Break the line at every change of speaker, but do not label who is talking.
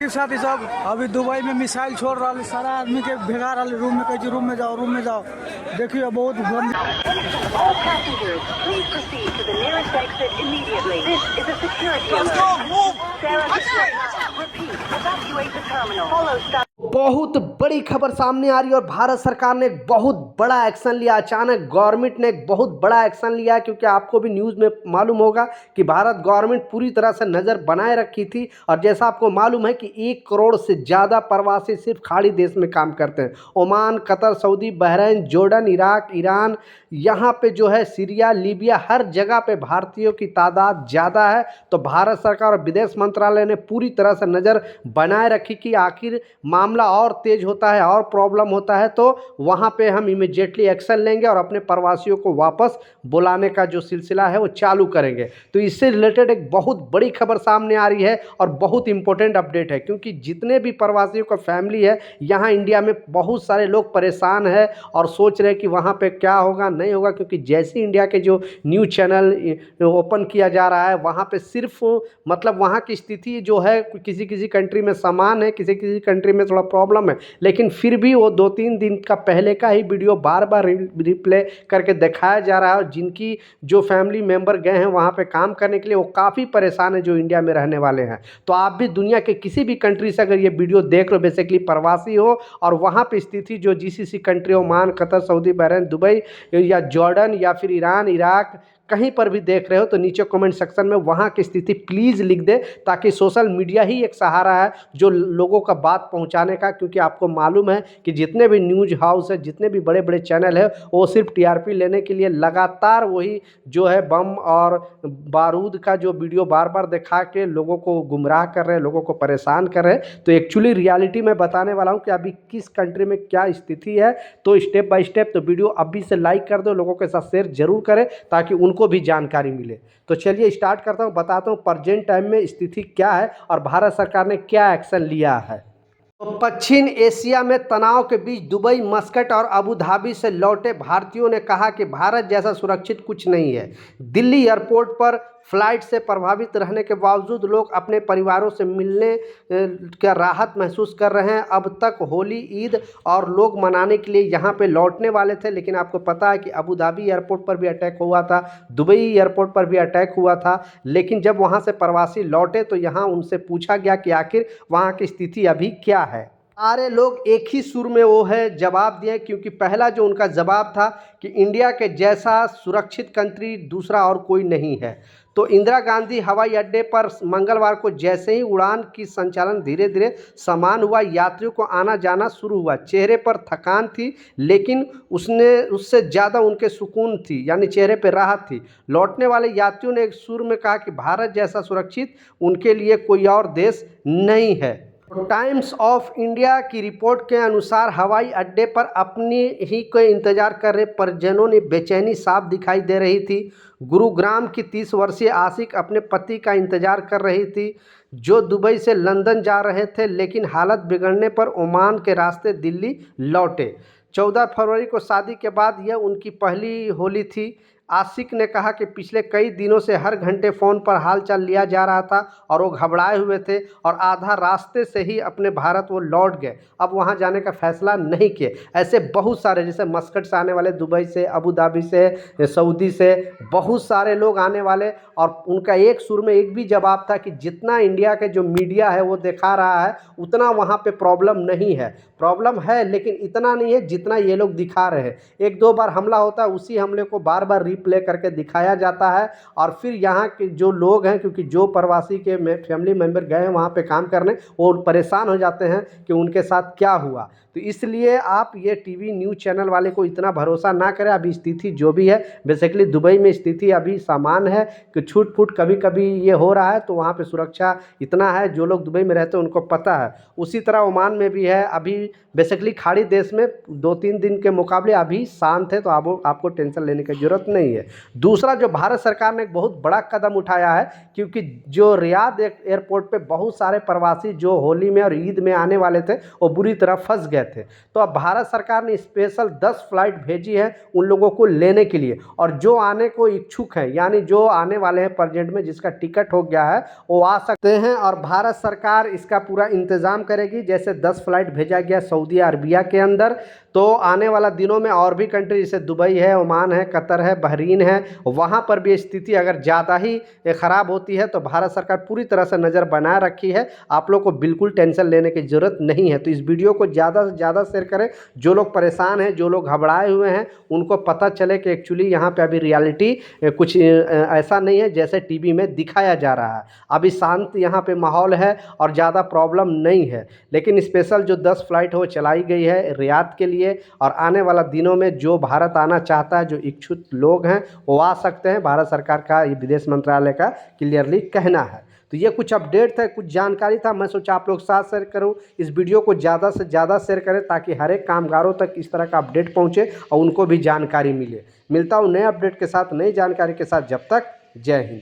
के साथ ही सब अभी दुबई में मिसाइल छोड़ रहा है, सारा आदमी के भेगा रहा है, रूम में कहे रूम में जाओ, रूम में जाओ। देखिए बहुत गंदी।
All passengers, please proceed to the nearest exit immediately. This is a security alert. Sarah, repeat, evacuate the terminal. Follow stop.
बहुत बड़ी खबर सामने आ रही है और भारत सरकार ने एक बहुत बड़ा एक्शन लिया। अचानक गवर्नमेंट ने एक बहुत बड़ा एक्शन लिया, क्योंकि आपको भी न्यूज़ में मालूम होगा कि भारत गवर्नमेंट पूरी तरह से नज़र बनाए रखी थी। और जैसा आपको मालूम है कि 1 करोड़ से ज़्यादा प्रवासी सिर्फ खाड़ी देश में काम करते हैं। Oman, Qatar, Saudi, Bahrain, Jordan, Iraq, Iran, यहाँ पे जो है सीरिया, लीबिया, हर जगह पे भारतीयों की तादाद ज़्यादा है। तो भारत सरकार और विदेश मंत्रालय ने पूरी तरह से नज़र बनाए रखी कि आखिर मामला और तेज होता है और प्रॉब्लम होता है तो वहाँ पे हम इमीडिएटली एक्शन लेंगे और अपने प्रवासियों को वापस बुलाने का जो सिलसिला है वो चालू करेंगे। तो इससे रिलेटेड एक बहुत बड़ी खबर सामने आ रही है और बहुत इंपॉर्टेंट अपडेट है, क्योंकि जितने भी प्रवासियों का फैमिली है यहाँ इंडिया में, बहुत सारे लोग परेशान हैं और सोच रहे हैं कि वहाँ पे क्या होगा नहीं होगा। क्योंकि जैसे इंडिया के जो न्यूज़ चैनल ओपन किया जा रहा है वहाँ पे सिर्फ मतलब वहाँ की स्थिति जो है किसी किसी कंट्री में समान है, किसी किसी कंट्री में थोड़ा प्रॉब्लम है, लेकिन फिर भी वो 2-3 दिन का पहले का ही वीडियो बार बार रिप्ले करके दिखाया जा रहा है। और जिनकी जो फैमिली मेम्बर गए हैं वहाँ पे काम करने के लिए, वो काफ़ी परेशान है जो इंडिया में रहने वाले हैं। तो आप भी दुनिया के किसी भी कंट्री से अगर ये वीडियो देख लो, बेसिकली प्रवासी हो और वहाँ पे स्थिति जो GCC country, Oman, Qatar, Saudi, Bahrain, Dubai या जॉर्डन या फिर ईरान, इराक, कहीं पर भी देख रहे हो तो नीचे कमेंट सेक्शन में वहाँ की स्थिति प्लीज़ लिख दे, ताकि सोशल मीडिया ही एक सहारा है जो लोगों का बात पहुँचाने का। क्योंकि आपको मालूम है कि जितने भी न्यूज़ हाउस है, जितने भी बड़े बड़े चैनल है, वो सिर्फ टीआरपी लेने के लिए लगातार वही जो है बम और बारूद का जो वीडियो बार बार दिखा के लोगों को गुमराह कर रहे हैं, लोगों को परेशान कर रहे हैं। तो एक्चुअली रियलिटी में बताने वाला हूँ कि अभी किस कंट्री में क्या स्थिति है। तो स्टेप बाय स्टेप तो वीडियो अभी से लाइक कर दो, लोगों के साथ शेयर जरूर करें ताकि उनको भी जानकारी मिले। तो चलिए स्टार्ट करता हूँ, बताता हूँ प्रेजेंट टाइम में स्थिति क्या है और भारत सरकार ने क्या एक्शन लिया है। तो पश्चिम एशिया में तनाव के बीच दुबई, मस्कट और अबू धाबी से लौटे भारतीयों ने कहा कि भारत जैसा सुरक्षित कुछ नहीं है। दिल्ली एयरपोर्ट पर फ्लाइट से प्रभावित रहने के बावजूद लोग अपने परिवारों से मिलने का राहत महसूस कर रहे हैं। अब तक होली, ईद और लोग मनाने के लिए यहाँ पे लौटने वाले थे, लेकिन आपको पता है कि अबू धाबी एयरपोर्ट पर भी अटैक हुआ था, दुबई एयरपोर्ट पर भी अटैक हुआ था। लेकिन जब वहाँ से प्रवासी लौटे तो यहाँ उनसे पूछा गया कि आखिर वहाँ की स्थिति अभी क्या है। सारे लोग एक ही सुर में वो है जवाब दिए, क्योंकि पहला जो उनका जवाब था कि इंडिया के जैसा सुरक्षित कंट्री दूसरा और कोई नहीं है। तो इंदिरा गांधी हवाई अड्डे पर मंगलवार को जैसे ही उड़ान की संचालन धीरे धीरे सामान्य हुआ, यात्रियों को आना जाना शुरू हुआ। चेहरे पर थकान थी, लेकिन उससे ज़्यादा उनके सुकून थी, यानी चेहरे पर राहत थी। लौटने वाले यात्रियों ने एक सुर में कहा कि भारत जैसा सुरक्षित उनके लिए कोई और देश नहीं है। टाइम्स ऑफ इंडिया की रिपोर्ट के अनुसार हवाई अड्डे पर अपने ही को इंतजार कर रहे परिजनों ने बेचैनी साफ दिखाई दे रही थी। गुरुग्राम की 30 वर्षीय आशिक अपने पति का इंतजार कर रही थी, जो दुबई से लंदन जा रहे थे, लेकिन हालत बिगड़ने पर ओमान के रास्ते दिल्ली लौटे। 14 फरवरी को शादी के बाद यह उनकी पहली होली थी। आशिक ने कहा कि पिछले कई दिनों से हर घंटे फ़ोन पर हालचाल लिया जा रहा था और वो घबराए हुए थे और आधा रास्ते से ही अपने भारत वो लौट गए, अब वहाँ जाने का फैसला नहीं किए। ऐसे बहुत सारे, जैसे मस्कट से आने वाले, दुबई से, अबू धाबी से, सऊदी से बहुत सारे लोग आने वाले, और उनका एक सुर में एक भी जवाब था कि जितना इंडिया के जो मीडिया है वो दिखा रहा है उतना वहाँ पे प्रॉब्लम नहीं है। प्रॉब्लम है लेकिन इतना नहीं है जितना ये लोग दिखा रहे हैं। 1-2 बार हमला होता है, उसी हमले को बार बार रिप्ले करके दिखाया जाता है और फिर यहाँ के जो लोग हैं, क्योंकि जो प्रवासी के फैमिली मेम्बर गए हैं वहाँ पे काम करने, वो परेशान हो जाते हैं कि उनके साथ क्या हुआ। तो इसलिए आप ये टीवी न्यूज़ चैनल वाले को इतना भरोसा ना करें। अभी स्थिति जो भी है, बेसिकली दुबई में स्थिति अभी सामान्य है कि छूट फूट कभी कभी ये हो रहा है, तो वहाँ पे सुरक्षा इतना है, जो लोग दुबई में रहते हैं उनको पता है। उसी तरह ओमान में भी है। अभी बेसिकली खाड़ी देश में 2-3 दिन के मुकाबले अभी शांत है, तो आपको टेंशन लेने की ज़रूरत नहीं है। नहीं है। दूसरा, जो भारत सरकार ने एक बहुत बड़ा कदम उठाया है, क्योंकि जो रियाद एयरपोर्ट पे बहुत सारे प्रवासी जो होली में और ईद में आने वाले थे वो बुरी तरह फंस गए थे, तो अब भारत सरकार ने स्पेशल 10 फ्लाइट भेजी है उन लोगों को लेने के लिए, और जो आने को इच्छुक हैं, यानी जो आने वाले हैं प्रेजेंट में, जिसका टिकट हो गया है वो आ सकते हैं। और भारत सरकार इसका पूरा इंतज़ाम करेगी। जैसे 10 फ्लाइट भेजा गया सऊदी अरबिया के अंदर, तो आने वाला दिनों में और भी कंट्री जैसे दुबई है, ओमान है, कतर है, बहरीन है, वहाँ पर भी स्थिति अगर ज़्यादा ही ख़राब होती है तो भारत सरकार पूरी तरह से नज़र बनाए रखी है। आप लोग को बिल्कुल टेंशन लेने की ज़रूरत नहीं है। तो इस वीडियो को ज़्यादा से ज़्यादा शेयर करें। जो लोग परेशान हैं, जो लोग घबराए हुए हैं, उनको पता चले कि एक्चुअली यहाँ पे अभी रियलिटी कुछ ऐसा नहीं है जैसे टीवी में दिखाया जा रहा है। अभी शांत यहाँ पे माहौल है और ज़्यादा प्रॉब्लम नहीं है। लेकिन स्पेशल जो 10 फ्लाइट है वो चलाई गई है रियाद के लिए, और आने वाला दिनों में जो भारत आना चाहता है, जो इच्छुक लोग हैं, वो आ सकते हैं। भारत सरकार का, ये विदेश मंत्रालय का क्लियरली कहना है। तो ये कुछ अपडेट था, कुछ जानकारी था, मैं सोचा आप लोग साथ शेयर करूं। इस वीडियो को ज़्यादा से ज़्यादा शेयर करें ताकि हर एक कामगारों तक इस तरह का अपडेट पहुंचे और उनको भी जानकारी मिले। मिलता हूं नए अपडेट के साथ, नई जानकारी के साथ। जब तक, जय हिंद।